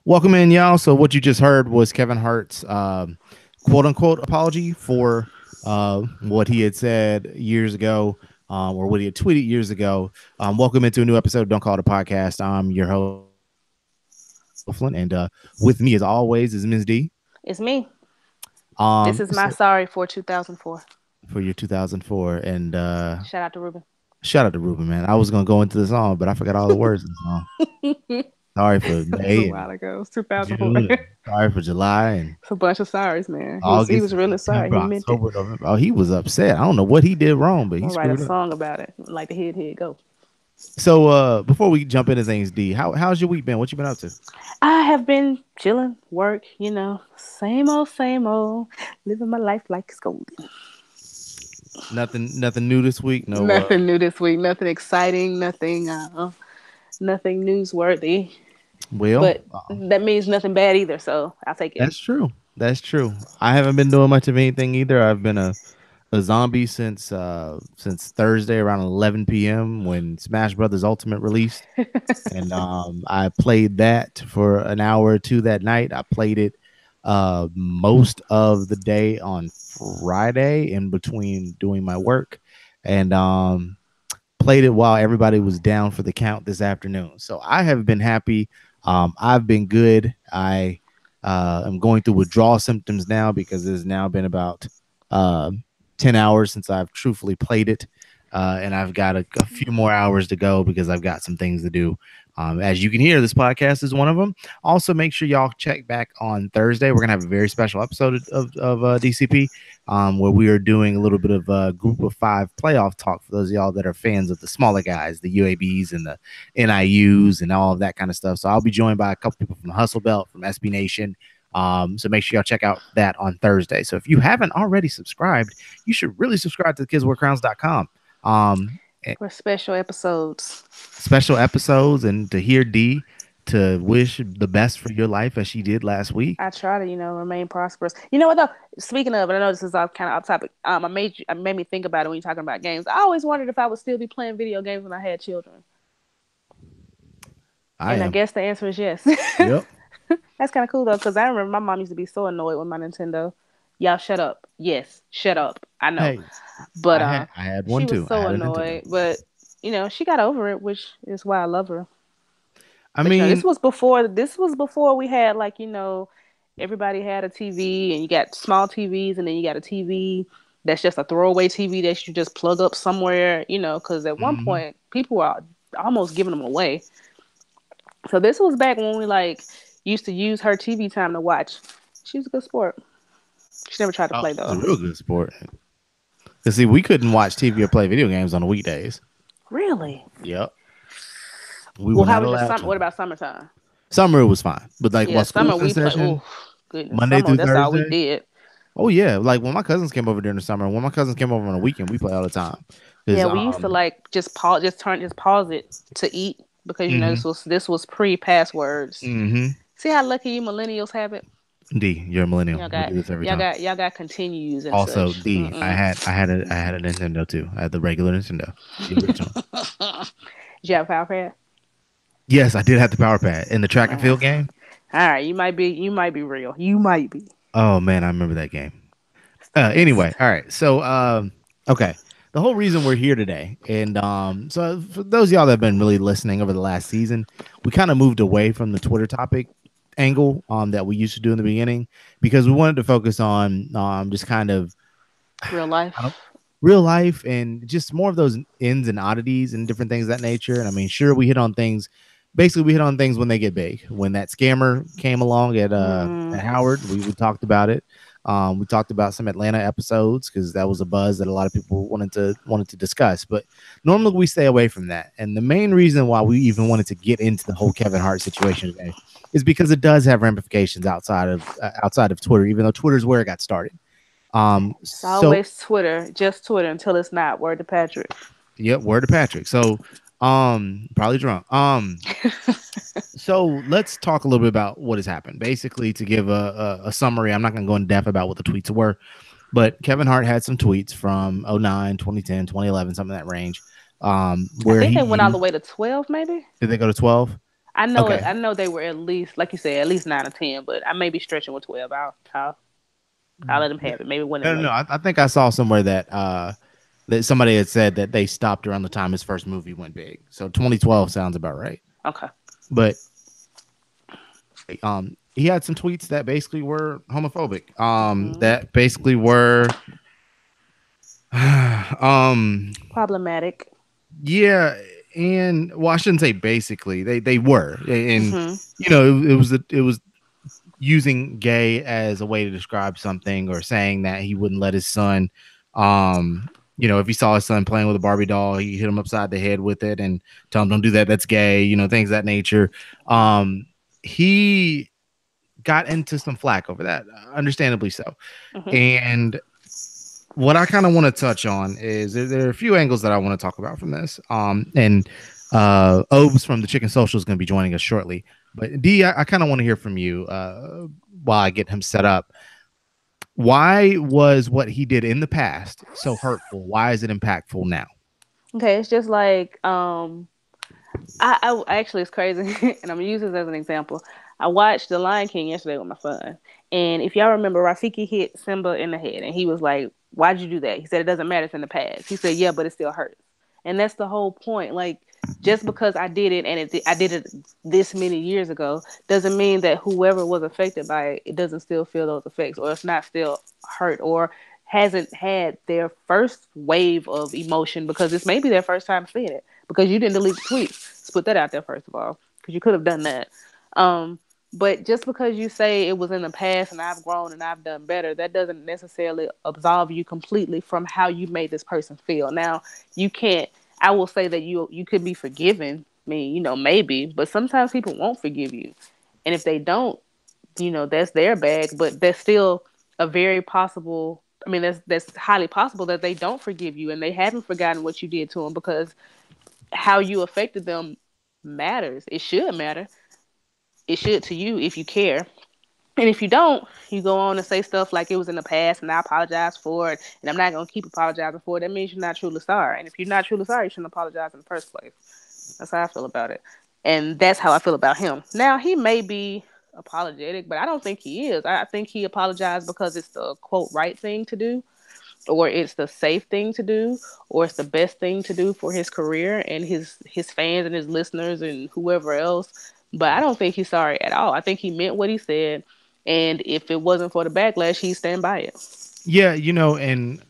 Welcome in, y'all. So what you just heard was Kevin Hart's quote unquote apology for what he had said years ago, or what he had tweeted years ago. Welcome into a new episode of Don't Call It a Podcast. I'm your host, Flynn, and with me as always is Ms. D. It's me. This is my sorry for 2004. For your 2004, and Shout out to Ruben. shout out to Ruben, man. I was gonna go into the song, but I forgot all the words of the song. Sorry for That was a May while and ago. It was 2004. June, and sorry for July and It's a bunch of sorries, man. He August, was really sorry. September, He meant it. October, November. Oh, he was upset. I don't know what he did wrong, but I'm he gonna write a screwed up. song about it. Like the head go. So before we jump into things, D, how's your week been? What you been up to? I have been chilling, work, same old, living my life like it's golden. Nothing new this week. No, Nothing new this week. Nothing exciting. Nothing newsworthy. well, But that means nothing bad either. So I'll take it. that's true. That's true. I haven't been doing much of anything either. I've been a zombie since Thursday around 11 p.m. when Smash Brothers Ultimate released, and I played that for an hour or two that night. I played it most of the day on Friday in between doing my work, and played it while everybody was down for the count this afternoon. So I have been happy. I've been good. I am going through withdrawal symptoms now because it's now been about 10 hours since I've truthfully played it. And I've got a few more hours to go because I've got some things to do. As you can hear, this podcast is one of them. Also, make sure y'all check back on Thursday. We're going to have a very special episode of DCP where we are doing a little bit of a group of five playoff talk for those of y'all that are fans of the smaller guys, the UABs and the NIUs and all of that kind of stuff. So I'll be joined by a couple people from the Hustle Belt, from SB Nation. So make sure y'all check out that on Thursday. So if you haven't already subscribed, you should really subscribe to kidswearcrowns.com. For special episodes. And to hear D to wish the best for your life as she did last week. I try to, remain prosperous. You know what though? Speaking of, I know this is all kind of off topic. I made me think about it when you're talking about games. I always wondered if I would still be playing video games when I had children. I guess the answer is yes. Yep. That's kind of cool though, because I remember my mom used to be so annoyed with my Nintendo. Y'all shut up. Yes, shut up. I know. Hey, but I had one she too. was so annoyed. But she got over it, which is why I love her. But, this was before we had everybody had a TV, and you got small TVs, and then you got a TV that's just a throwaway TV that you just plug up somewhere, because at one point people were almost giving them away. So this was back when we used to use her TV time to watch. She was a good sport. She never tried to play though. A real good sport. Cause see, we couldn't watch TV or play video games on the weekdays. Really? Yep. What about summertime? Summer was fine, but summer we played. Goodness, Monday through Thursday. That's all we did. Oh yeah, like when my cousins came over during the summer. When my cousins came over on the weekend, we play all the time. Yeah, we used to just pause it to eat because this was pre-passwords. See how lucky you millennials have it. D, you're a millennial. Y'all got continues and also such. D. I had a Nintendo too. I had the regular Nintendo. Did you have a power pad? Yes, I did have the power pad in the track and field game. All right, you might be real. You might be. Oh man, I remember that game. Anyway, all right. So okay. The whole reason we're here today, and so for those of y'all that have been really listening over the last season, we kind of moved away from the Twitter topic angle that we used to do in the beginning because we wanted to focus on just kind of real life and just more of those ins and oddities and different things of that nature. And I mean, sure, we hit on things when they get big. When that scammer came along at Howard, we talked about it. We talked about some Atlanta episodes because that was a buzz that a lot of people wanted to discuss. But normally we stay away from that. And the main reason why we even wanted to get into the whole Kevin Hart situation today is because it does have ramifications outside of Twitter, even though Twitter's where it got started. It's always Twitter, just Twitter until it's not. Word to Patrick. Yep, word to Patrick. So probably drunk. So let's talk a little bit about what has happened. Basically, to give a summary, I'm not going to go in depth about what the tweets were, but Kevin Hart had some tweets from 09, 2010, 2011, something in that range. Where I think they went all the way to 12, maybe. Did they go to 12? I know it. Okay. I know they were at least, like you said, at least 9 or 10. But I may be stretching with 12. I'll let them have it. Maybe it wasn't No, no, no. late. I think I saw somewhere that somebody had said that they stopped around the time his first movie went big. So 2012 sounds about right. Okay. But he had some tweets that basically were homophobic. Hmm. That basically were Problematic. yeah, and well, I shouldn't say basically. They were, and Hmm. it was using gay as a way to describe something, or saying that he wouldn't let his son, if he saw his son playing with a Barbie doll, he hit him upside the head with it and tell him don't do that. That's gay. Things of that nature. He got into some flack over that, understandably so, Hmm. and what I kind of want to touch on is there are a few angles that I want to talk about from this. And Obes from the Chicken Social is going to be joining us shortly. But D, I kind of want to hear from you while I get him set up. Why was what he did in the past so hurtful? Why is it impactful now? Okay, it's just like I actually it's crazy, and I'm gonna use this as an example. I watched The Lion King yesterday with my son, and if y'all remember, Rafiki hit Simba in the head, and he was like, "Why'd you do that?" He said, "It doesn't matter. It's in the past." He said, "Yeah, but it still hurts," and that's the whole point. Like, just because I did it and I did it this many years ago doesn't mean that whoever was affected by it, it doesn't still feel those effects, or it's not still hurt, or hasn't had their first wave of emotion because this may be their first time seeing it because you didn't delete the tweets. Let's put that out there first of all, because you could have done that. Um, but just because you say it was in the past and I've grown and I've done better, that doesn't necessarily absolve you completely from how you made this person feel. Now, you can't. I will say that you could be forgiven. I mean, maybe, but sometimes people won't forgive you, and if they don't, that's their bag. But that's still a very possible. I mean, that's highly possible that they don't forgive you and they haven't forgotten what you did to them, because how you affected them matters. It should matter. It should to you if you care. And if you don't, you go on and say stuff like it was in the past and I apologize for it and I'm not going to keep apologizing for it. That means you're not truly sorry. And if you're not truly sorry, you shouldn't apologize in the first place. That's how I feel about it. And that's how I feel about him. Now, he may be apologetic, but I don't think he is. I think he apologized because it's the quote right thing to do, or it's the safe thing to do, or it's the best thing to do for his career and his fans and his listeners and whoever else. But I don't think he's sorry at all. I think he meant what he said, and if it wasn't for the backlash, he'd stand by it. Yeah, and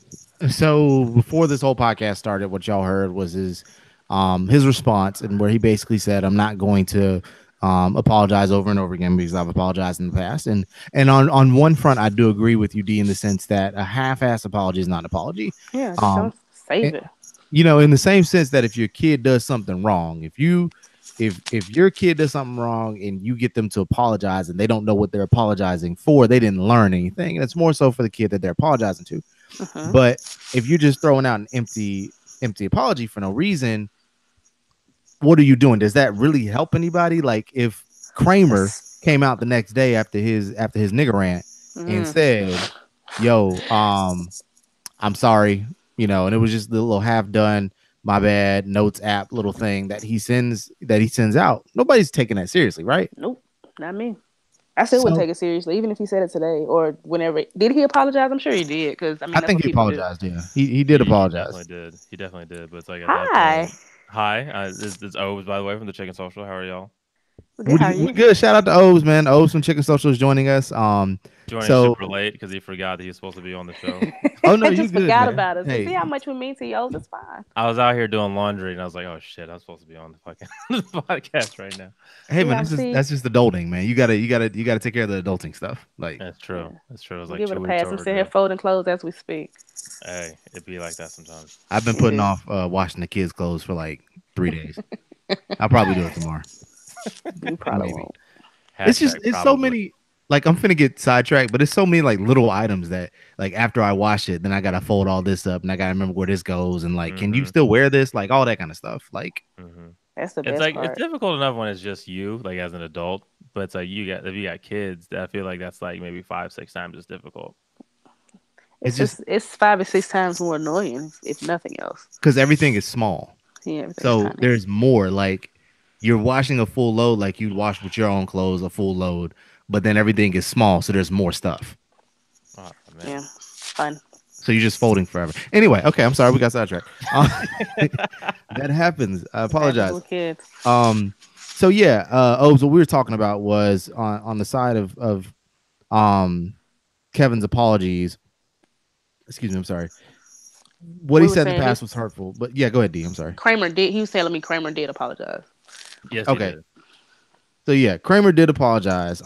so before this whole podcast started, what y'all heard was his response, and where he basically said, "I'm not going to apologize over and over again because I've apologized in the past." And on one front, I do agree with you, D, in the sense that a half-ass apology is not an apology. Yeah, just Um, don't save and, it. in the same sense that if your kid does something wrong, if your kid does something wrong and you get them to apologize and they don't know what they're apologizing for, they didn't learn anything. And it's more so for the kid that they're apologizing to. Hmm. But if you're just throwing out an empty apology for no reason, what are you doing? Does that really help anybody? Like if Kramer It's, came out the next day after his nigger rant and mm, said, "Yo, I'm sorry," and it was just the little half done, my bad notes app little thing that he sends out. Nobody's taking that seriously, right? nope, not me. I still wouldn't So take it seriously, even if he said it today or whenever. Did he apologize? I'm sure he did, because I I mean that's think what he people do. apologized. Yeah, he did He definitely apologize. did. He definitely did. But it's like at that Hi, point. Hi, it's O's by the way from the Chicken Social. How are y'all? good. How are We you? good. Shout out to Obes, man. Obes from Chicken Social is joining us. Joining So super late because he forgot that he was supposed to be on the show. oh no, I you just good, forgot man. about us. See Hey, how much we mean to you. That's fine. I was out here doing laundry and I was like, oh shit, I'm supposed to be on the fucking the podcast right now. hey, See man. how That's just see. that's just adulting, man. You gotta take care of the adulting stuff. Like, That's true. Yeah, That's true. It was we'll like give it a 2 weeks pass. I'm sitting here overdue. folding clothes as we speak. Hey, it'd be like that sometimes. I've been It putting do. off washing the kids' clothes for like 3 days. I'll probably do it tomorrow, You probably maybe. won't. Hashtag It's so probably. many. Like I'm finna get sidetracked, but it's so many like little items that like after I wash it, then I gotta fold all this up and I gotta remember where this goes and like, can you Mm-hmm. still wear this? Like all that kind of stuff. Like Mm-hmm. That's the It's best like it's part. difficult enough when it's just you, like as an adult. But it's like if you got kids, I feel like that's like maybe 5, 6 times as difficult. it's It's just just it's 5 or 6 times more annoying, if nothing else. because everything is small. Yeah, everything's So tiny. there's more. Like you're washing a full load like you'd wash with your own clothes a full load, but then everything is small, so there's more stuff. Oh man. Yeah, fun. So you're just folding forever. Anyway, okay, I'm sorry, we got sidetracked. That happens. I That happens apologize. with kids. Um, so yeah, Obes, what we were talking about was on the side of um Kevin's apologies. Excuse me, I'm sorry. What he We were said in the saying past his was hurtful, but yeah, go ahead, D. I'm sorry. Kramer did. He was telling me Kramer did apologize. Yes, he Okay, did. so yeah, Kramer did apologize.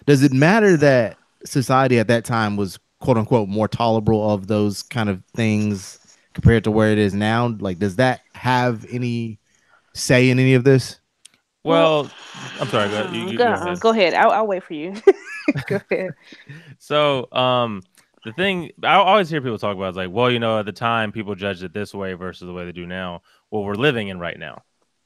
Does it matter that society at that time was quote unquote more tolerable of those kind of things compared to where it is now? Like, does that have any say in any of this? Well, Well, I'm sorry. You go ahead. go ahead. I'll wait for you. Go ahead. So, the thing I always hear people talk about is like, well, at the time people judged it this way versus the way they do now. Well, we're living in right now,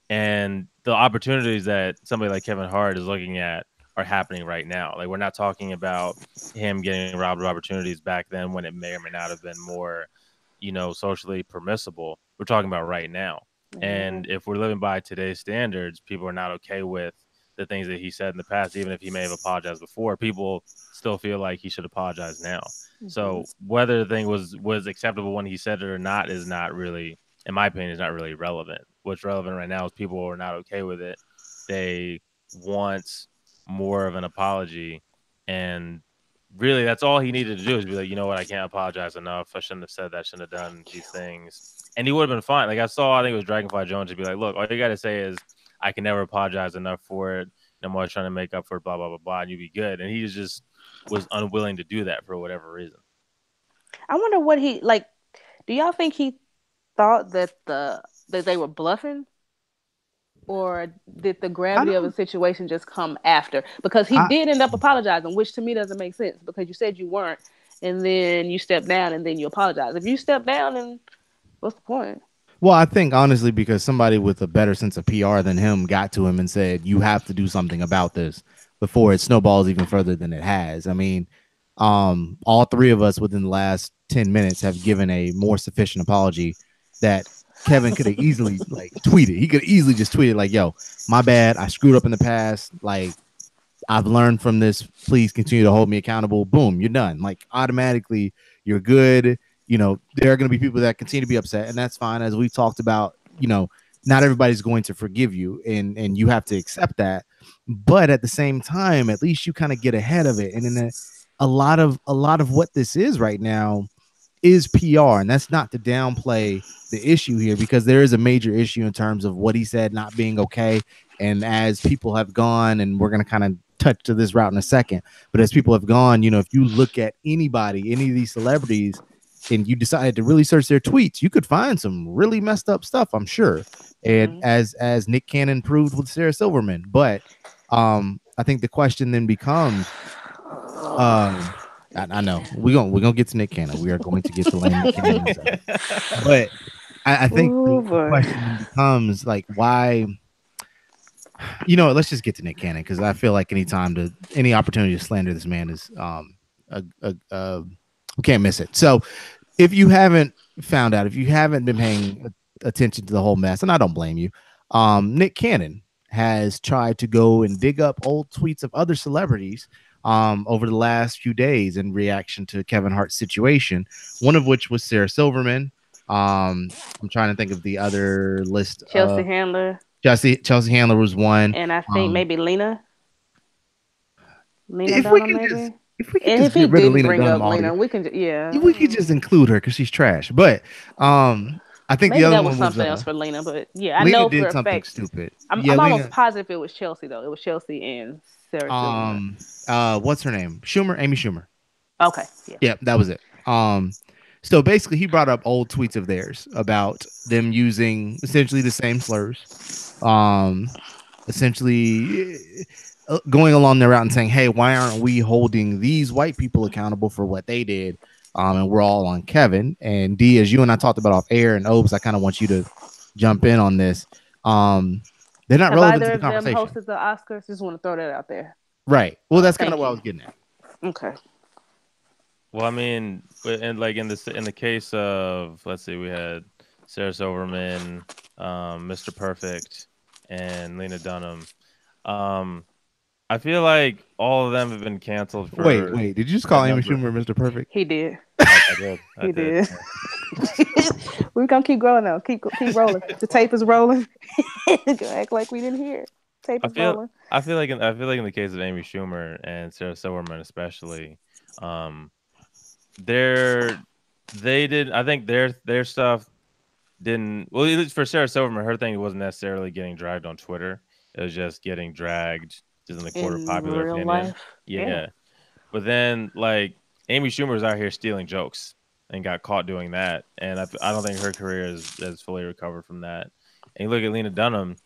and the opportunities that somebody like Kevin Hart is looking at are happening right now. Like, we're not talking about him getting robbed of opportunities back then when it may or may not have been more, socially permissible. We're talking about right now. Yeah. And if we're living by today's standards, people are not okay with the things that he said in the past, even if he may have apologized before. People still feel like he should apologize now. Mm-hmm. So whether the thing was acceptable when he said it or not is not really, in my opinion, is not really relevant. What's relevant right now is people are not okay with it. They want more of an apology, and really, that's all he needed to do is be like, you know what, I can't apologize enough. I shouldn't have said that. Shouldn't have done these things, and he would have been fine. Like I think it was Dragonfly Jones to be like, look, all you got to say is I can never apologize enough for it. I'm always trying to make up for it, blah blah blah blah, and you be good. And he just was unwilling to do that for whatever reason. I wonder what he like. Do y'all think he thought that they were bluffing, or did the I gravity of the don't. situation just come after? Because he I did end up apologizing, which to me doesn't make sense. Because you said you weren't, and then you stepped down, and then you apologize. If you step down, then what's the point? Well, I think honestly because somebody with a better sense of PR than him got to him and said, "You have to do something about this," before it snowballs even further than it has. I mean, all three of us within the last 10 minutes have given a more sufficient apology that Kevin could have easily like tweeted. He could easily just tweeted like, "Yo, my bad. I screwed up in the past. Like, I've learned from this. Please continue to hold me accountable." Boom, you're done. Like automatically, you're good. There are going to be people that continue to be upset, and that's fine. As we talked about, not everybody's going to forgive you, and you have to accept that. But at the same time, at least you kind of get ahead of it. And in a lot of what this is right now is PR, and that's not to downplay the issue here because there is a major issue in terms of what he said not being okay. And as people have gone, and we're going to kind of touch to this route in a second, but as people have gone, if you look at anybody, any of these celebrities, and you decided to really search their tweets, you could find some really messed up stuff, I'm sure. And Mm-hmm. as Nick Cannon proved with Sarah Silverman, but I think the question then becomes, I know we're gonna get to Nick Cannon. We are going to get to Lane Nick Cannon in a second. But I think Oh the boy. question then becomes like, why? Let's just get to Nick Cannon because I feel like any opportunity to slander this man is we can't miss it. So if you haven't found out, if you haven't been paying attention to the whole mess, and I don't blame you, Nick Cannon has tried to go and dig up old tweets of other celebrities over the last few days in reaction to Kevin Hart's situation, one of which was Sarah Silverman. I'm trying to think of the other list. Chelsea Handler, Chelsea Handler was one. and I think Um, maybe Lena if we Dunham, can just maybe. if we could And just if he get rid of didn't Lena bring Dunham up altogether, Lena, we can, yeah, we could just include her because she's trash. But I think the maybe other that was one was something else for Lena. But yeah, I Lena know for did a something fact. stupid. I'm, Yeah, I'm almost Lena. positive it was Chelsea though. It was Chelsea and Sarah Silverman. What's her name? Amy Schumer. Okay, yeah. Yeah, that was it. So basically, he brought up old tweets of theirs about them using essentially the same slurs. Um, essentially going along their route and saying, "Hey, why aren't we holding these white people accountable for what they did?" And we're all on Kevin and D, as you and I talked about off air, and Obes. I kind of want you to jump in on this. They're not Have relevant to either the of them conversation, hosted the Oscars? Just want to throw that out there. right? Well, that's kind of Thank what I you. was getting at. Okay. Well, I mean, and like in the case of, let's see, we had Sarah Silverman, Mr. Perfect. and Lena Dunham. Um, I feel like all of them have been canceled Wait, for wait. Did you just a call Amy number. Schumer Mr. Perfect? He did. I did. I He did. did. Yeah. We're gonna keep growing though. Keep rolling. The tape is rolling. Act like we didn't hear it. Tape I is feel rolling. I feel like in the case of Amy Schumer and Sarah Silverman especially, um, they're they did I think their stuff didn't well at least for Sarah Silverman, her thing wasn't necessarily getting dragged on Twitter. It was just getting dragged just in the court of In popular real opinion. life. Yeah. Yeah. But then like Amy Schumer was out here stealing jokes and got caught doing that. And I don't think her career is fully recovered from that. And you look at Lena Dunham,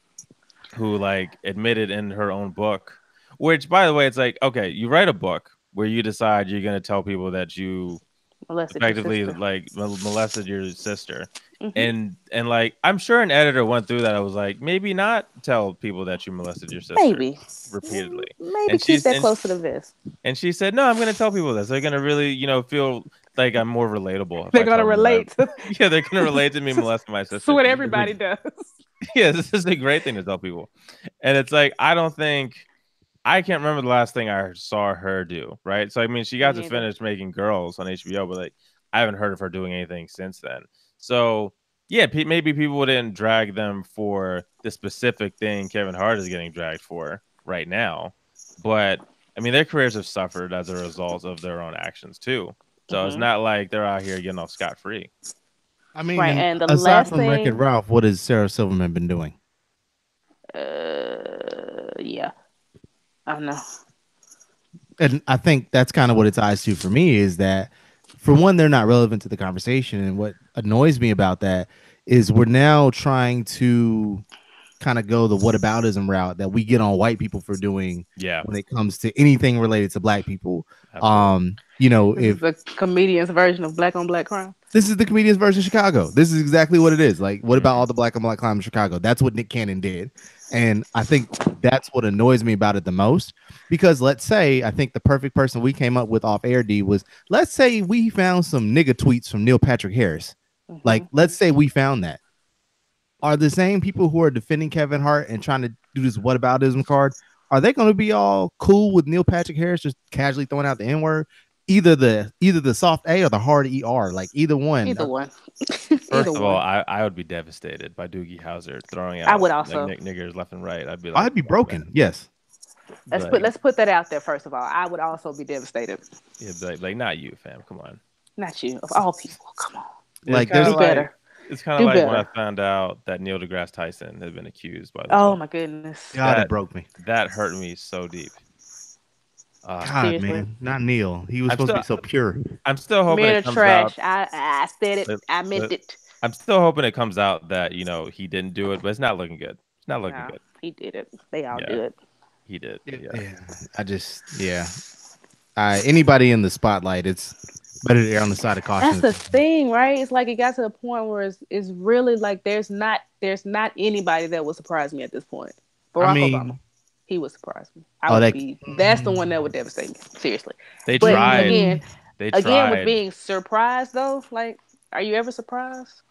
who like admitted in her own book, which by the way, it's like, okay, you write a book where you decide you're going to tell people that you Molested your effectively sister. like molested your sister. Hmm. And like I'm sure an editor went through that. I was like, maybe not tell people that you molested your sister Maybe. repeatedly. Maybe And keep she's that close to the vest. and she said, no, I'm going to tell people this. They're going to really, feel like I'm more relatable if They're I gonna tell them that relate to yeah, they're going to relate to me molesting my it's sister. what This is everybody does. yeah, this is a great thing to tell people. And it's like, I can't remember the last thing I saw her do, right? So I mean, she Me got to neither. finish making Girls on HBO, but like I haven't heard of her doing anything since then. So yeah, maybe people didn't drag them for the specific thing Kevin Hart is getting dragged for right now, but I mean, their careers have suffered as a result of their own actions too. So it's Hmm. not like they're out here getting off scot free. I mean, Right. and And the aside last from Wreck-It thing, Ralph, what has Sarah Silverman been doing? yeah, I don't know. And I think that's kind of what it ties to for me is that, for one, they're not relevant to the conversation. And what annoys me about that is we're now trying to kind of go the whataboutism route that we get on white people for doing Yeah, when it comes to anything related to black people. absolutely. This is If the comedian's version of black on black crime. this is the comedians versus Chicago, this is exactly what it is. Like, what about Mhm. all the black on black crime in Chicago? That's what Nick Cannon did. And I think that's what annoys me about it the most. Because let's say, I think the perfect person we came up with off air, D, was, let's say we found some nigga tweets from Neil Patrick Harris. Hmm. Like, let's say we found that. Are the same people who are defending Kevin Hart and trying to do this whataboutism card, are they going to be all cool with Neil Patrick Harris just casually throwing out the N word? Either the soft A or the hard ER, like either one. Either one. Either First of all, one. I would be devastated by Doogie Howser throwing I out would like also. niggers left and right. I'd be like, I'd be fuck that. broken. Yes. Be like, Let's put that out there first of all. I would also be devastated. yeah, be like not you, fam. Come on. Not you. Of all people. Come on. It's Like kind there's of Do like better. it's kind of Do like when I better. found out that Neil deGrasse Tyson had been accused by this Oh woman. my goodness. God, it That broke me. that hurt me so deep. God, Seriously. man, not Neil. He was I'm supposed to still be so pure. I'm still hoping Men it are comes out. trash. I said it. But, I meant but it. I'm still hoping it comes out that he didn't do it, but it's not looking good. It's not looking No, good. he did it. They all Yeah, do it. he did. Yeah. Yeah, yeah. Anybody in the spotlight, it's better to err on the side of That's caution. the thing, right? It's like it got to the point where it's really like there's not anybody that would surprise me at this point. I Barack Obama, mean, he would surprise me. I oh, would that be that's the one that would devastate me. Seriously. They But tried. mm, They again with tried. being surprised though, like are you ever surprised?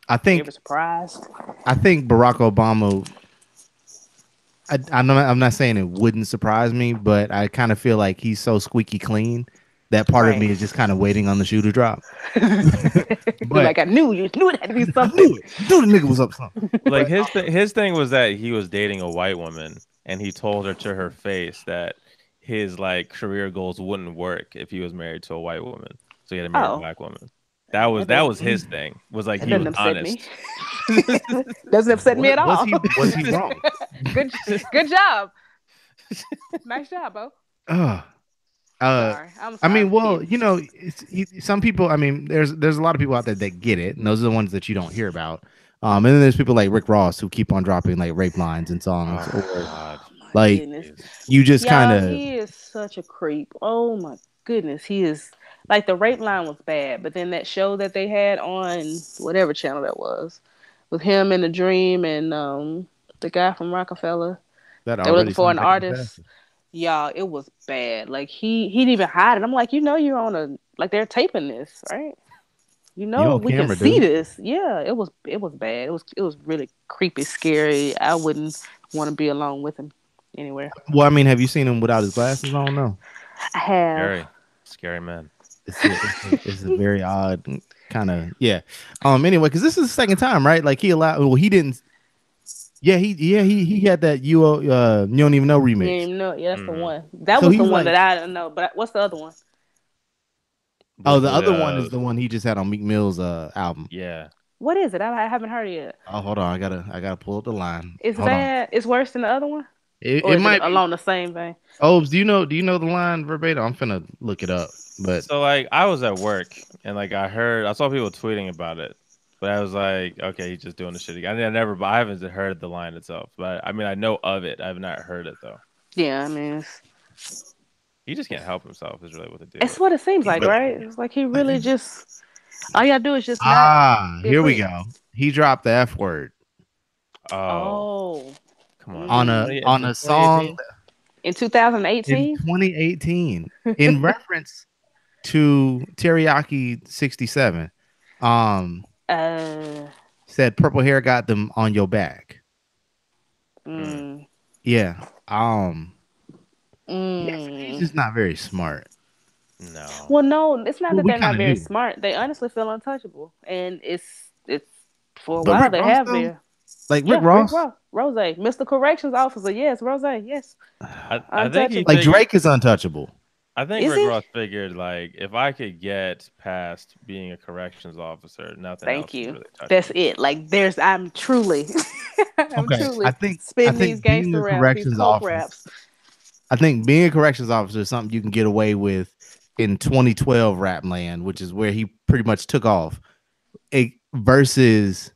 I Are you ever think surprised? I think Barack Obama. I'm not saying it wouldn't surprise me, but I kind of feel like he's so squeaky clean that part of Right. me is just kind of waiting on the shoe to drop. You're But like, I knew it had to be I something. knew it. I knew the nigga was up to something. Like But his thing was that he was dating a white woman, and he told her to her face that his like career goals wouldn't work if he was married to a white woman. So he had to marry a Oh, black woman. That was his thing. Was like that he doesn't was upset me. honest. Doesn't upset me at was all. he wrong? good good job. Nice job, Bo. Uh, I'm uh, sorry. I'm I sorry. mean, I'm well, kidding. some people. I mean, there's a lot of people out there that get it, and those are the ones that you don't hear about. And then there's people like Rick Ross who keep on dropping like rape lines and songs, Oh or God. Oh my like goodness. you just kind Y'all, of. he is such a creep. Oh my goodness. He is like the rape line was bad, but then that show that they had on whatever channel that was with him in the dream and the guy from Rockefeller. That They were looking already for sounds an like a artist. disaster. Y'all, it was bad. Like he didn't even hide it. I'm like, you're on a like they're taping this, right? You You know, on we can camera, see dude. this. Yeah, it was bad. It was really creepy, scary. I wouldn't want to be alone with him anywhere. Well, I mean, have you seen him without his glasses on? No. I have. Scary, scary man. It's a very odd kind of yeah. Anyway, because this is the second time, right? Like he allowed. Well, he didn't. He had that you don't even know You didn't remix. even know. Yeah, that's the Hmm. one. That So was the he's one like, that I don't know. But what's the other one? oh, The the other one the is the one he just had on Meek Mill's album. yeah. What is it? I haven't heard it yet. Oh, hold on, I gotta pull up the line. It's Hold on. bad. It's worse than the other one, or It is it might be. along the same vein? Obes, do you know the line verbatim? I'm finna look it up, but So like I was at work and like I saw people tweeting about it, but I was like, okay, he's just doing the shit again. I haven't heard the line itself, but I mean I know of it. I have not heard it though. Yeah, I mean, He just can't help himself. Is really what the deal it's is. what it seems he's like, really right? It's like he like, really just all you gotta do is just not be a here we creep. go. He dropped the F word Oh, Oh, come on. on In mm. a song 2018? In in 2018. 2018 in reference to Teriyaki 67. Um, uh, said purple hair got them on your back. Mm, mm, Yeah. He's mm. just not very smart. no. Well, no, it's not Well, that we they're kind not of very knew, smart. They honestly feel untouchable, and it's for a but while Rick they Ross have though, been. like Rick Yeah, Rick Ross, Ross, Rose, Mr. Corrections Officer. Yes, Rose. Yes, I think he like untouchable. figured. Drake is untouchable. I think Is Rick he? Ross figured like if I could get past being a corrections officer, nothing Thank else can you. really touch That's me. it. Like there's I'm truly I'm Okay, truly I spitting these think being gangster a raps, these corrections coke officer, raps. I think being a corrections officer is something you can get away with in 2012 rap land, which is where he pretty much took off. Versus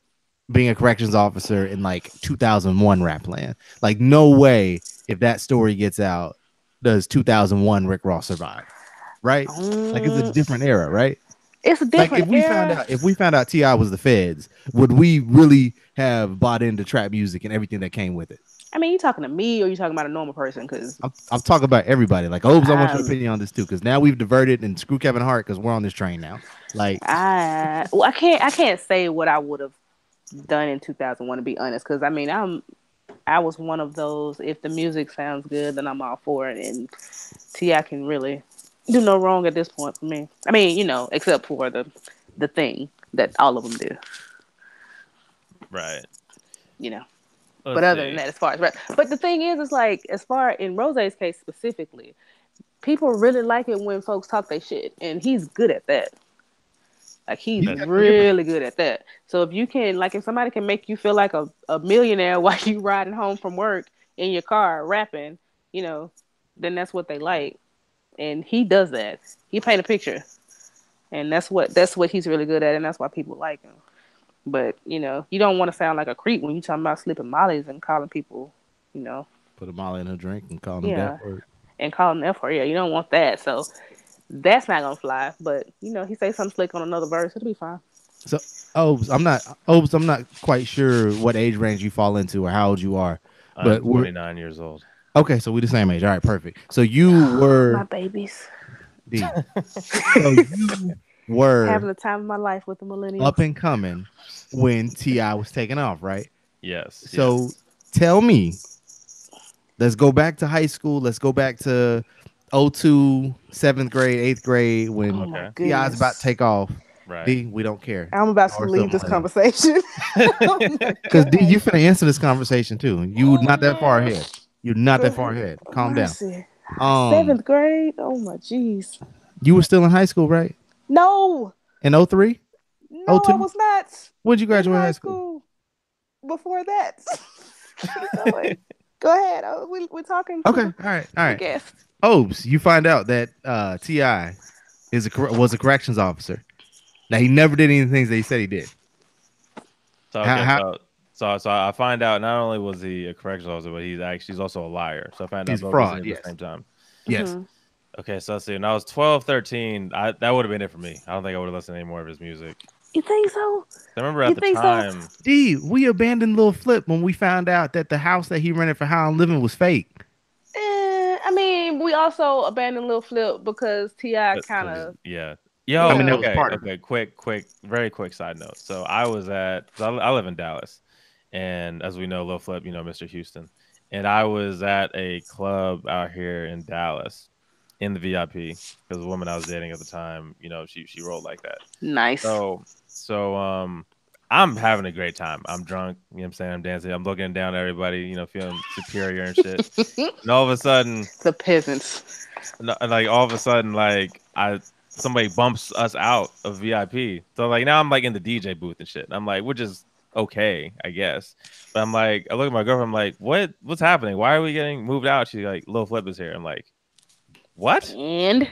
being a corrections officer in like 2001 rap land. Like no way if that story gets out does 2001 Rick Ross survive, right? Like it's a Um, different era, right? it's a Like different era. if we found out Ti was the feds, would we really have bought into trap music and everything that came with it? I mean, you talking to me or you talking about a normal person? Because I'm talking about everybody. Like, Obes, I want your um, opinion on this too, because now we've diverted and screw Kevin Hart because we're on this train now. Like, I can't say what I would have done in 2001 to be honest. Because I mean, I was one of those. If the music sounds good, then I'm all for it. And Ti can really do no wrong at this point for me. I mean, except for the thing that all of them do. Right. You know. But Let's other than see. that, as far as right. But the thing is like as far in Rose's case specifically, people really like it when folks talk their shit, and he's good at that. Like he's he's That's definitely true. good. really good at that. So if you can, like, if somebody can make you feel like a millionaire while you riding home from work in your car rapping, you know, then that's what they like, and he does that. He paint a picture, and that's what he's really good at, and that's why people like him. But you don't want to sound like a creep when you talking about slipping mollies and calling people, you know, Put a molly in a drink and call him that yeah, word. and calling them F word. Yeah, you don't want that. So that's not gonna fly. But he say something slick on another verse, it'll be fine. So, I'm not quite sure what age range you fall into or how old you are, I'm but we're 29 years old. okay. So we the same age. All right, perfect. So you My were babies D. So you having were the time of my life with the up millennials. and coming when Ti was taking off, right? Yes, So yes. tell me, let's go back to high school. Let's go back to '02, seventh grade, eighth grade when Oh my Okay. Ti's about to goodness. take off. Right. D, we don't care. I'm about Y'all to are still leave this millennials. conversation. Oh my Because D, you god. finna answer this conversation too. You Oh not that far man. ahead. You're not Go that far ahead. ahead. Calm down. Mercy. Um, Seventh grade? Oh my jeez. you were still in high school, right? No. In '03, No, I '02. was not When'd you in graduate high high school? school before that. Keep going. Go ahead. We're talking to Okay, the, all right, all to the right. guest. Obes, you find out that Ti was a corrections officer. Now he never did any of the things that he said he did. So How, okay, how so I find out not only was he a corrections officer, but he's also a liar. So I found out he's a both these fraud? things at the Yes, same time. yes. Hmm. Okay, so let's see. When I was 12, 13, that would have been it for me. I don't think I would have listened to any more of his music. You think so? I remember You at the think so? time, D, we abandoned Lil Flip when we found out that the house that he rented for How I'm Living was fake. I mean, we also abandoned Lil Flip because Ti kind because of yeah, Yo, I mean, Yeah. that was okay, part of it. okay. Quick, very quick side note. So I was at, 'cause I live in Dallas, and as we know, Lil Flip, Mr. Houston, and I was at a club out here in Dallas, in the VIP, because the woman I was dating at the time, she rolled like that. Nice. So I'm having a great time. I'm drunk, you know what I'm saying? I'm dancing. I'm looking down at everybody, feeling superior and shit. And all of a sudden, The peasants. like all of a sudden, like somebody bumps us out of VIP. So like now I'm like in the DJ booth and shit. And I'm like, which is okay, I guess. But I'm like, I look at my girlfriend. I'm like, what's happening? Why are we getting moved out? She's like, Lil Flip is here. I'm like, what? And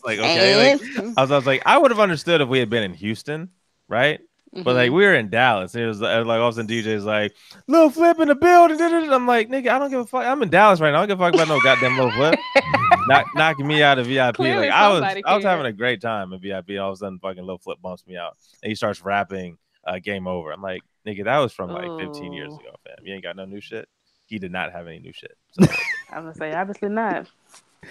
Like, okay, like and I was like, I would have understood if we had been in Houston, right? But like hmm we were in Dallas, and it was like all of a sudden DJ's like, Lil Flip in the building. I'm like, nigga, I don't give a fuck. I'm in Dallas right now. I don't give a fuck about no goddamn Lil Flip. Knocking me out of VIP. Like clearly I was somebody I was having cared. a great time in VIP. All of a sudden, fucking Lil Flip bumps me out, and he starts rapping "Game Over." I'm like, nigga, that was from like 15 years Oh, ago, fam. You ain't got no new shit. He did not have any new shit. So, I'm gonna say obviously not.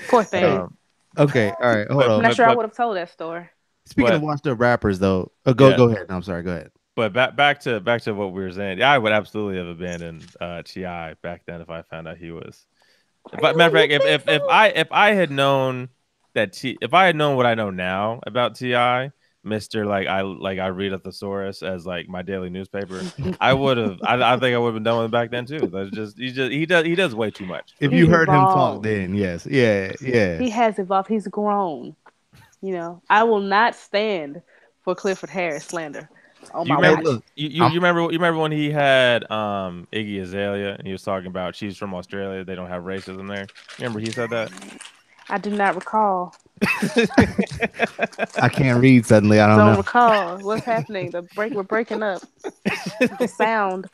Poor thing. Hey, um, okay, all right, hold but I'm on. not but sure I but would have told that story. Speaking of but washed up rappers, though, go yeah. go ahead. No, I'm sorry. Go ahead. But back to what we were saying. Yeah, I would absolutely have abandoned Ti back then if I found out he was. But matter of Really, you fact, if think if if so? I if I had known if I had known what I know now about Ti, Mister like I read a thesaurus as like my daily newspaper, I would have. I think I would have been done with him back then too. That's just he does way too much for If me. you He's heard him talk, evolved. then yes, yeah, yeah. He has evolved. He's grown. I will not stand for Clifford Harris slander on Do you my Hey, remember watch. look, you I'm remember when he had Iggy Azalea and he was talking about she's from Australia, they don't have racism there. Remember he said that? I do not recall. I can't read suddenly. I don't Don't know. recall what's happening. We're breaking up. The sound.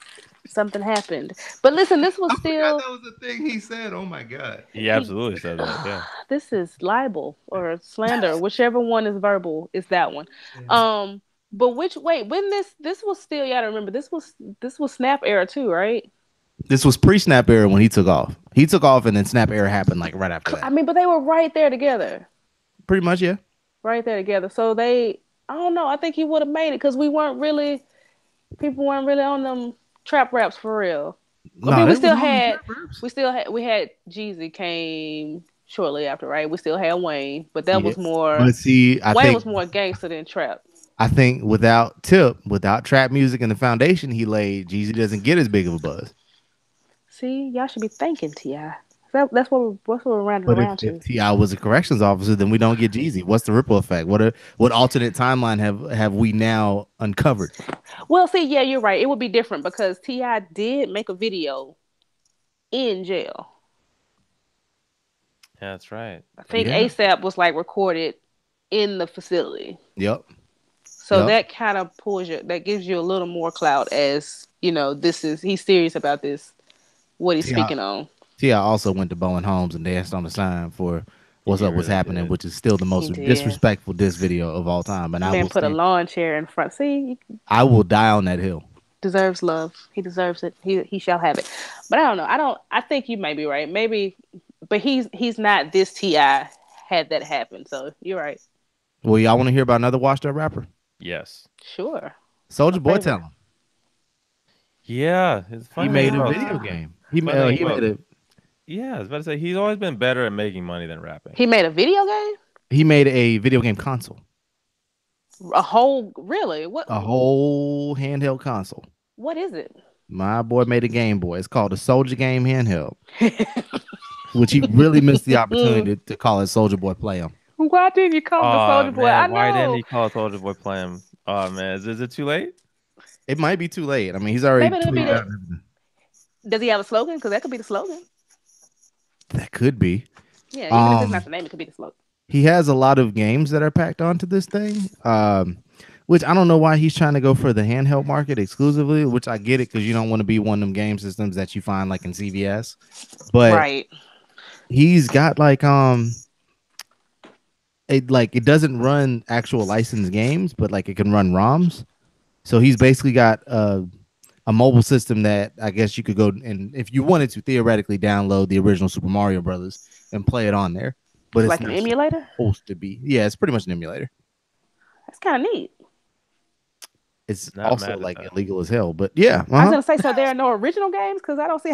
Something happened. But listen, this was I forgot still that was the thing he said. Oh my god. He he. absolutely said that. Yeah. This is libel or slander, whichever one is verbal is that one. Yeah. Um, but which wait when this was still you gotta remember this was Snap era too, right? This was pre-snap era when he took off. He took off, and then snap era happened like right after I that. mean, but they were right there together, Pretty much, yeah. right there together. So I don't know. I think he would have made it because people weren't really on them trap raps for real. I No, mean, they was on them trap raps. we had Jeezy came shortly after, right? We still had Wayne, but that Yeah, was more but see, Wayne was more gangster than trap. I think without Tip, without trap music and the foundation he laid, Jeezy doesn't get as big of a buzz. See, y'all should be thanking Ti. That's what we're rounding But around if to. Ti was a corrections officer, then we don't get Jeezy. What's the ripple effect? What alternate timeline have we now uncovered? Well, see, yeah, you're right. It would be different because Ti did make a video in jail. Yeah, that's right. I think Yeah. ASAP was like recorded in the facility, Yep. so Yep. that kind of that gives you a little more clout as he's serious about this, what he's Ti speaking on. Ti also went to Bowen Homes and danced on the sign for "What's He Up, What's really Happening," did. which is still the He most did. disrespectful diss video of all time. And The man put a lawn chair in front. See, I will die on that hill. deserves love. He deserves it. He shall have it. But I don't know. I don't. I think you may be right. Maybe, but he's not this Ti had that happen. So you're right. Well, y'all want to hear about another washed up rapper? Yes. Sure. My Soldier Boy, tell favorite. him. Yeah, it's He funny thing made a about video Uh, game. funny thing He made about a yeah, I was about to say he's always been better at making money than rapping. he made a video game. video game console, A whole really? What? a whole handheld console. What is it? My boy made a Game Boy. It's called the Soldier Game Handheld, which he really missed the opportunity to call it Soldier Boy Play 'em. Why didn't you call him the Oh Soldier Boy? I man, why didn't know. he call Soldier Boy play him? Oh man, is it too late? It might be too late. I mean, he's already Maybe it'll be tweeted the. out everything. Does he have a slogan? Because that could be the slogan. That could be. Yeah, even if it's not Um, the name, it could be the slogan. he has a lot of games that are packed onto this thing. Which I don't know why he's trying to go for the handheld market exclusively, which I get it because you don't want to be one of them game systems that you find like in CVS. But Right. he's got it doesn't run actual licensed games, but like it can run ROMs. So he's basically got a mobile system that I guess you could go and if you wanted to theoretically download the original Super Mario Brothers and play it on there. But it's Like an not emulator. supposed to be. Yeah, it's pretty much an emulator. That's kind of neat. It's Not also mad at like that. illegal as hell, but yeah. I was gonna say, so there are no original games because I don't see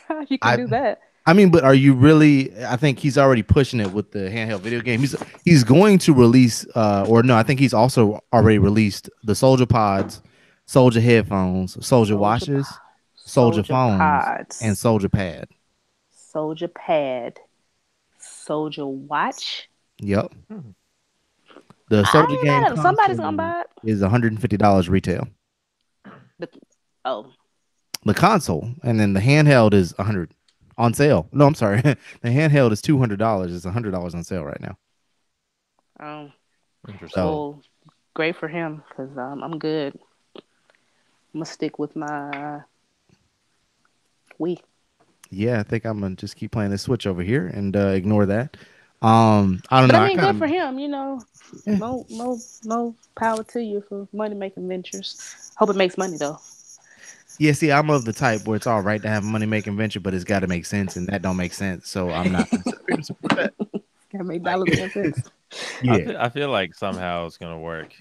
how you can I do that. I mean, but are you really? I think he's already pushing it with the handheld video game. He's going to release, or no, I think he's also already released the Soldier Pods, Soldier headphones, Soldier Soldier, watches, Soldier soldier phones, and pods, Soldier Pad. soldier pad, soldier watch. Yep, Hmm. the I Soldier ain't game mad at it. Somebody's console gonna buy it. is $150 retail. The, oh, The console, and then the handheld is 100 on sale. No, I'm sorry, the handheld is $200. It's $100 on sale right now. um, Interesting. So well, great for him because I'm good. I'm gonna stick with my Wii. yeah, I think I'm gonna just keep playing this Switch over here and ignore that. I don't But know. I I mean, good kind for of him. More power to you for money making ventures. Hope it makes money though. yeah. See, I'm of the type where it's all right to have a money making venture, but it's got to make sense, and that don't make sense. So I'm not gonna sit up here and support that. Gotta make Like, dollars and cents. yeah, I feel like somehow it's gonna work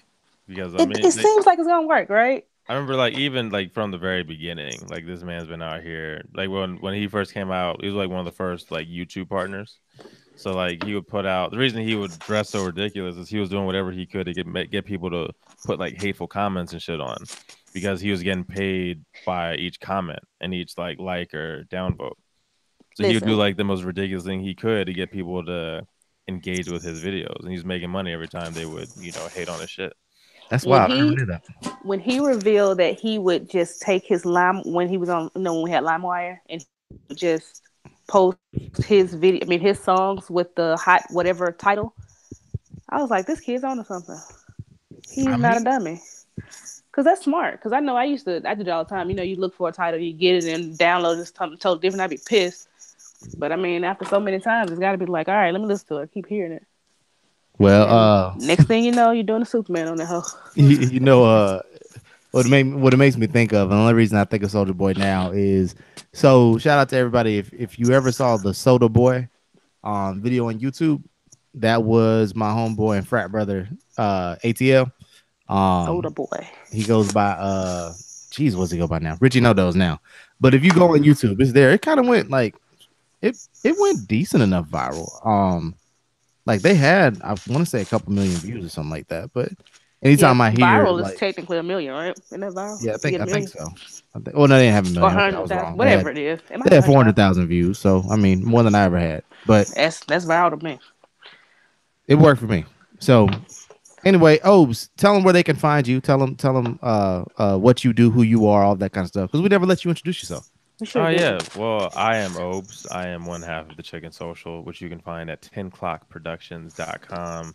because I It mean, seems like it's gonna work, right? I remember like even like from the very beginning, like this man's been out here. Like when he first came out, he was like one of the first like YouTube partners. So like he would put out the reason he would dress so ridiculous is he was doing whatever he could to get people to put like hateful comments and shit on because he was getting paid by each comment and each like or downvote. So he would do Listen, like the most ridiculous thing he could to get people to engage with his videos, and he's making money every time they would hate on his shit. that's when wild. I never he knew that. when he revealed that he would just take his lime when he was on, when we had LimeWire, and he would just post his video, I mean his songs with the hot whatever title. I was like, this kid's on to something. He's I not a mean, dummy. Cause that's smart. Cause I know I did it all the time. You look for a title, you get it, and download it, something totally different. I'd be pissed. But I mean, after so many times, it's got to be like, all right, let me listen to it. Keep hearing it. well, And next thing you know, you're doing a Superman on that hoe. you know, what it makes me think of, and the only reason I think of Soldier Boy now is so shout out to everybody. If you ever saw the Soda Boy video on YouTube, that was my homeboy and frat brother, ATL. Soda Um, boy. he goes by geez, what's he go by now? Richie No Dos now. But if you go on YouTube, it's there. It kind of went like it went decent enough viral. Like they had, I want to say a couple million views or something like that. But Yeah, anytime I hear viral is like, technically a million, right? Isn't that viral? yeah, You get a I think million so. Well, no, they didn't have a or million. Okay, I was 100,000, wrong. whatever it is. It might They be had 100,000. 400,000 views. So I mean, more than I ever had. But That's viral to me. it worked for me. So anyway, Obes, tell them where they can find you. Tell them what you do, who you are, all that kind of stuff. Because we never let you introduce yourself. We sure Oh did. yeah, well I am Obes. I am one half of the Chicken Social, which you can find at 10clockproductions.com.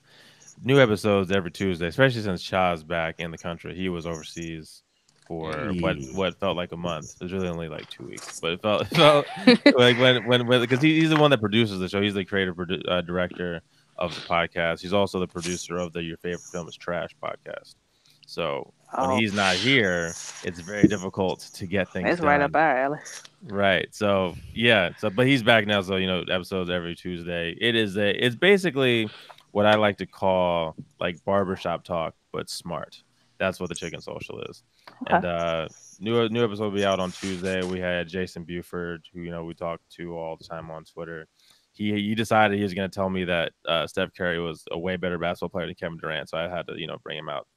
New episodes every Tuesday, especially since Cha's back in the country. He was overseas for Hey. what felt like a month. It was really only like 2 weeks, but it felt like when because he's the one that produces the show. He's the creative director of the podcast. He's also the producer of the Your Favorite Film is Trash podcast. So when Oh, he's not here, it's very difficult to get things that's right up done. our alley. Right. So yeah. So but he's back now. So episodes every Tuesday. It's basically what I like to call like barbershop talk, but smart. That's what the Chicken Social is. Okay. And new episode will be out on Tuesday. We had Jason Buford, who we talk to all the time on Twitter. He decided he was going to tell me that Steph Curry was a way better basketball player than Kevin Durant. So I had to bring him out,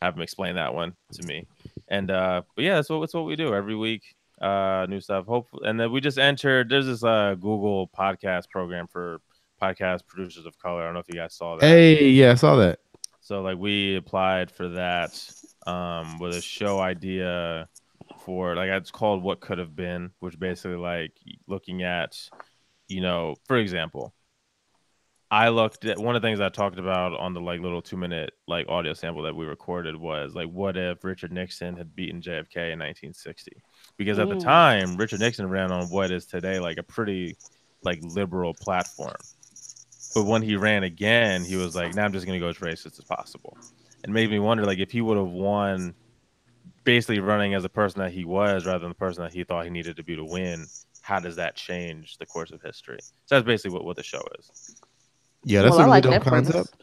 have him explain that one to me. And but yeah, that's what we do every week. New stuff. Hopefully, and then we just entered. There's this Google podcast program for podcast producers of color. I don't know if you guys saw that. Hey, yeah, I saw that. So like we applied for that with a show idea for like it's called What Could Have Been, which basically like looking at for example, I looked at one of the things I talked about on the like little 2-minute like audio sample that we recorded was like, what if Richard Nixon had beaten JFK in 1960? Because at the Mm. time, Richard Nixon ran on what is today like a pretty like liberal platform. But when he ran again, he was like, "Now I'm just going to go as racist as possible," and made me wonder like if he would have won, basically running as a person that he was rather than the person that he thought he needed to be to win. How does that change the course of history? So that's basically what the show is. Yeah, that's Well, a I really like dope that premise. concept.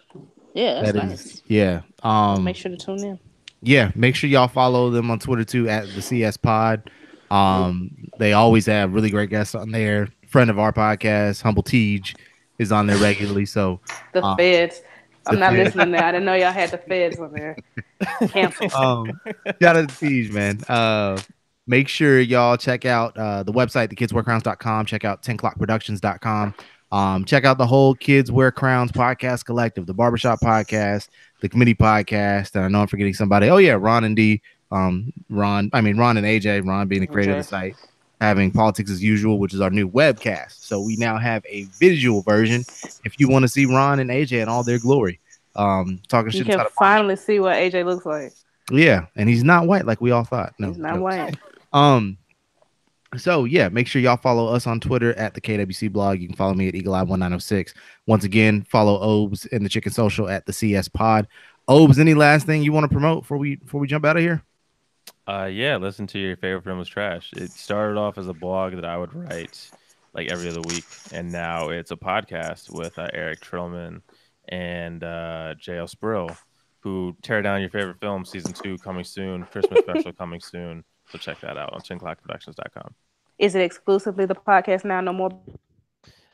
Yeah, that's That is, nice. yeah. I'll make sure to tune in. Yeah, make sure y'all follow them on Twitter too at the CS Pod. They always have really great guests on there. Friend of our podcast, Humble Teej, is on there regularly. So, The um, feds. the I'm not Fed, listening there. I didn't know y'all had the feds on there. Cancel. shout out to Teej, man. Make sure y'all check out the website, thekidswearcrowns.com. Check out 10clockproductions.com. Check out the whole Kids Wear Crowns podcast collective, the Barbershop podcast, the Committee podcast. And I know I'm forgetting somebody. Oh, yeah, Ron and Dee. Ron and AJ, Ron being the creator of the Okay. site, having Politics as Usual, which is our new webcast. So we now have a visual version if you want to see Ron and AJ in all their glory. Talking You shit can inside a barbershop. finally see what AJ looks like. Yeah, and he's not white like we all thought. No He's not jokes. white. Um, so yeah, make sure y'all follow us on Twitter at the KWC blog. You can follow me at Eagle Eye 1906. Once again, follow Obes and the Chicken Social at the CS Pod. Obes, any last thing you want to promote before we jump out of here? Yeah, listen to Your Favorite Film Was Trash. It started off as a blog that I would write like every other week, and now it's a podcast with Eric Trillman and J.L. Sprill, who tear down your favorite film. Season 2 coming soon. Christmas special coming soon. So check that out on chinclockproductions.com. Is it exclusively the podcast now? No more blogs?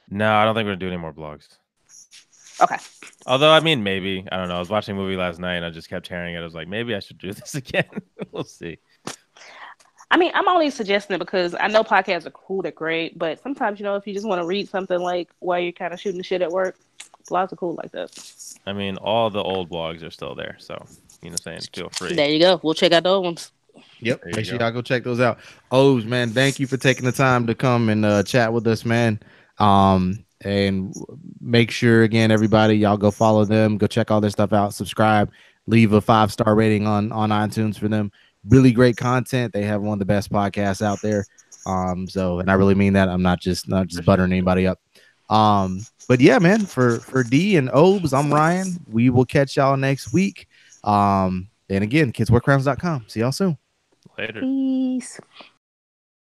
No, I don't think we're gonna do any more blogs. Okay. Although, I mean, maybe. I don't know. I was watching a movie last night and I just kept hearing it. I was like, maybe I should do this again. We'll see. I mean, I'm only suggesting it because I know podcasts are cool, they're great, but sometimes, if you just want to read something like while you're kind of shooting the shit at work, blogs are cool like that. I mean, all the old blogs are still there. So, saying feel free. There you go. We'll check out the old ones. Yep. Make sure y'all go check those out. Obes, man, thank you for taking the time to come and chat with us, man. And make sure again, everybody, y'all go follow them, go check all their stuff out, subscribe, leave a 5-star rating on iTunes for them. Really great content. They have one of the best podcasts out there. And I really mean that. I'm not just buttering anybody up. But yeah, man, for D and Obes, I'm Ryan. We will catch y'all next week. And again, kidswearcrowns.com. See y'all soon. Later. Peace.